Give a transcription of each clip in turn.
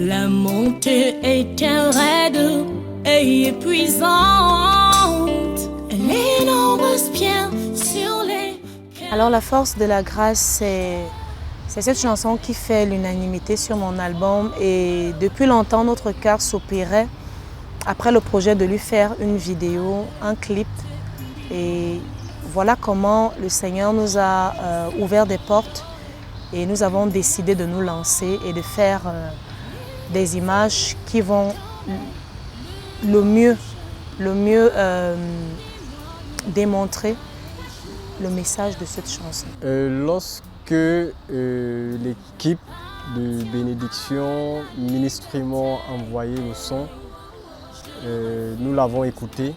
La montée est raide et épuisante. Les nombreuses pierres sur les... Alors la force de la grâce, c'est cette chanson qui fait l'unanimité sur mon album. Et depuis longtemps, notre cœur s'opérait après le projet de lui faire une vidéo, un clip. Et voilà comment le Seigneur nous a ouvert des portes et nous avons décidé de nous lancer et de faire des images qui vont le mieux démontrer le message de cette chanson. Lorsque l'équipe de Bénédiction Ministry m'a envoyé le son, nous l'avons écouté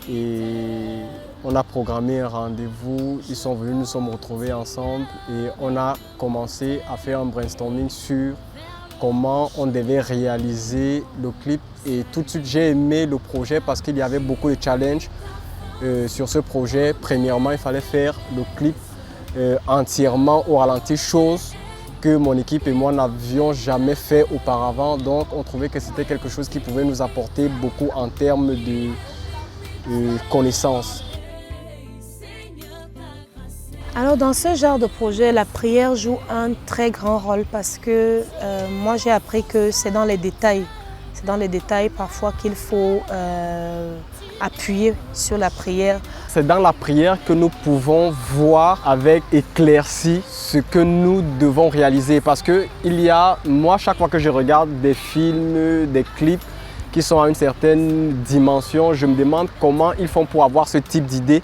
et on a programmé un rendez-vous. Ils sont venus, nous sommes retrouvés ensemble et on a commencé à faire un brainstorming sur comment on devait réaliser le clip. Et tout de suite, j'ai aimé le projet parce qu'il y avait beaucoup de challenges sur ce projet. Premièrement, il fallait faire le clip entièrement au ralenti, chose que mon équipe et moi n'avions jamais fait auparavant. Donc, on trouvait que c'était quelque chose qui pouvait nous apporter beaucoup en termes de connaissances. Alors dans ce genre de projet, la prière joue un très grand rôle parce que moi j'ai appris que c'est dans les détails. C'est dans les détails parfois qu'il faut appuyer sur la prière. C'est dans la prière que nous pouvons voir avec éclaircie ce que nous devons réaliser. Parce que moi, chaque fois que je regarde des films, des clips qui sont à une certaine dimension, je me demande comment ils font pour avoir ce type d'idée.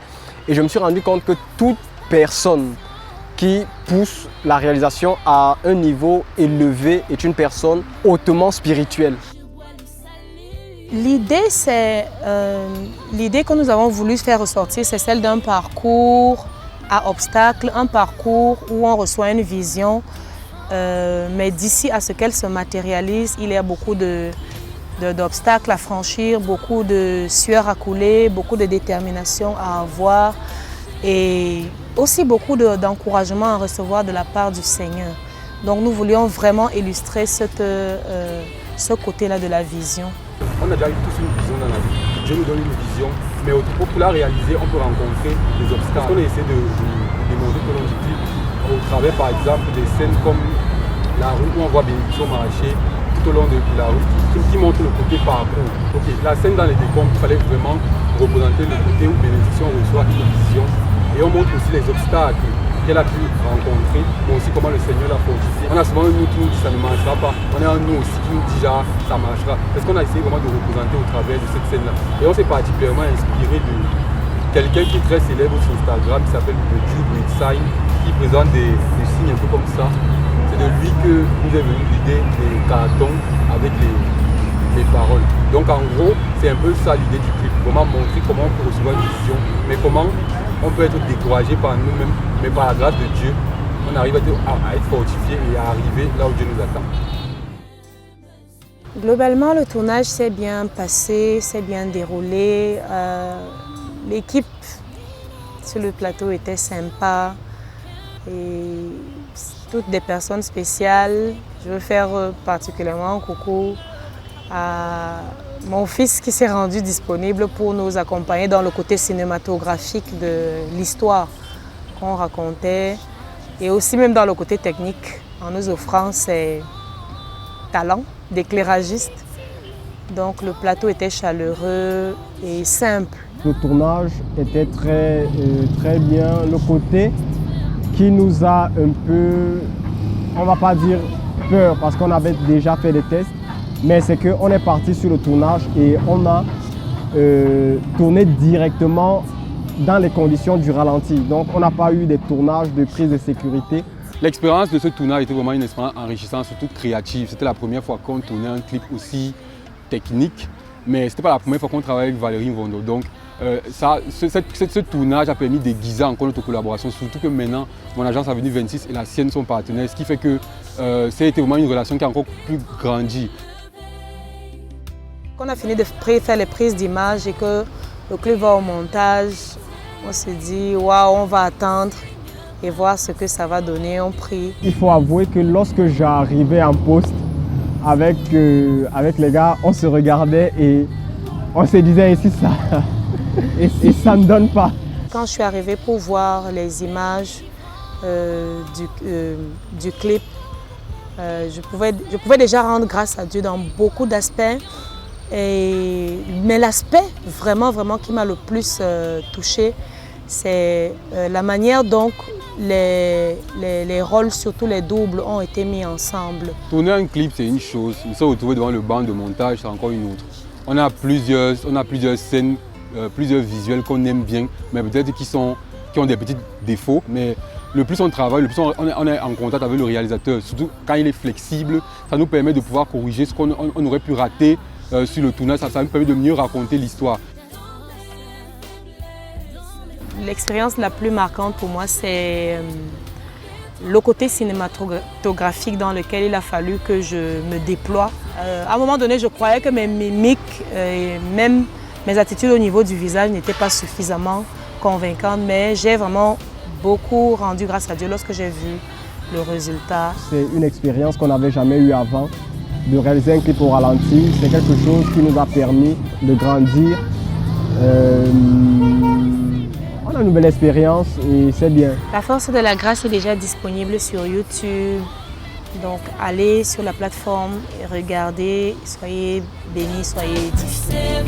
Et je me suis rendu compte que toute personne qui pousse la réalisation à un niveau élevé est une personne hautement spirituelle. L'idée que nous avons voulu faire ressortir, c'est celle d'un parcours à obstacles, un parcours où on reçoit une vision, mais d'ici à ce qu'elle se matérialise, il y a beaucoup d'obstacles à franchir, beaucoup de sueur à couler, beaucoup de détermination à avoir et aussi beaucoup d'encouragement à recevoir de la part du Seigneur. Donc nous voulions vraiment illustrer ce côté-là de la vision. On a déjà eu tous une vision dans la vie. Dieu nous donne une vision, mais pour la réaliser, on peut rencontrer des obstacles. On essaie de démontrer tout au long du clip, au travers par exemple des scènes comme la rue où on voit Bénédiction marcher tout au long de la route, qui montre le côté parcours. La scène dans les décombres, il fallait vraiment représenter le côté où Bénédiction reçoit une vision. Et on montre aussi les obstacles qu'elle a pu rencontrer, mais aussi comment le Seigneur l'a fortifié. On a souvent un nous qui nous dit ça ne marchera pas. On a un nous aussi qui nous dit genre ça marchera. C'est ce qu'on a essayé vraiment de représenter au travers de cette scène-là. Et on s'est particulièrement inspiré de quelqu'un qui est très célèbre sur Instagram, qui s'appelle The Jude with Sign, qui présente des signes un peu comme ça. C'est de lui que nous est venue l'idée des cartons avec les paroles. Donc en gros, c'est un peu ça l'idée du clip. Comment montrer comment on peut recevoir une vision, mais comment on peut être découragé par nous-mêmes, mais par la grâce de Dieu, on arrive à être fortifié et à arriver là où Dieu nous attend. Globalement, le tournage s'est bien passé, s'est bien déroulé. L'équipe sur le plateau était sympa et toutes des personnes spéciales. Je veux faire particulièrement un coucou à mon fils qui s'est rendu disponible pour nous accompagner dans le côté cinématographique de l'histoire qu'on racontait et aussi même dans le côté technique en nous offrant ses talents d'éclairagiste. Donc le plateau était chaleureux et simple. Le tournage était très bien. Le côté qui nous a un peu, on ne va pas dire peur parce qu'on avait déjà fait des tests, mais c'est qu'on est parti sur le tournage et on a tourné directement dans les conditions du ralenti. Donc on n'a pas eu des tournages de prise de sécurité. L'expérience de ce tournage était vraiment une expérience enrichissante, surtout créative. C'était la première fois qu'on tournait un clip aussi technique, mais ce n'était pas la première fois qu'on travaillait avec Valérie Vondo. Donc ce tournage a permis d'aiguiser encore notre collaboration, surtout que maintenant mon agence Avenue 26 et la sienne sont partenaires, ce qui fait que ça a été vraiment une relation qui a encore plus grandi. Quand on a fini de faire les prises d'images et que le clip va au montage, on se dit waouh, on va attendre et voir ce que ça va donner. On prie. Il faut avouer que lorsque j'arrivais en poste, avec les gars, on se regardait et on se disait ici ça, et ça ne donne pas. Quand je suis arrivée pour voir les images du clip, je pouvais déjà rendre grâce à Dieu dans beaucoup d'aspects. Mais l'aspect vraiment qui m'a le plus touchée, c'est la manière dont les rôles, surtout les doubles, ont été mis ensemble. Tourner un clip, c'est une chose. Se retrouver devant le banc de montage, c'est encore une autre. On a plusieurs scènes, plusieurs visuels qu'on aime bien, mais peut-être qui ont des petits défauts. Mais le plus on travaille, le plus on est en contact avec le réalisateur. Surtout quand il est flexible, ça nous permet de pouvoir corriger ce qu'on aurait pu rater sur le tournage. Ça nous permet de mieux raconter l'histoire. L'expérience la plus marquante pour moi, c'est le côté cinématographique dans lequel il a fallu que je me déploie. À un moment donné, je croyais que mes mimiques et même mes attitudes au niveau du visage n'étaient pas suffisamment convaincantes, mais j'ai vraiment beaucoup rendu grâce à Dieu lorsque j'ai vu le résultat. C'est une expérience qu'on n'avait jamais eue avant, de réaliser un clip au ralenti. C'est quelque chose qui nous a permis de grandir. On a une nouvelle expérience et c'est bien. La force de la grâce est déjà disponible sur YouTube. Donc allez sur la plateforme et regardez, soyez bénis, soyez édifiés.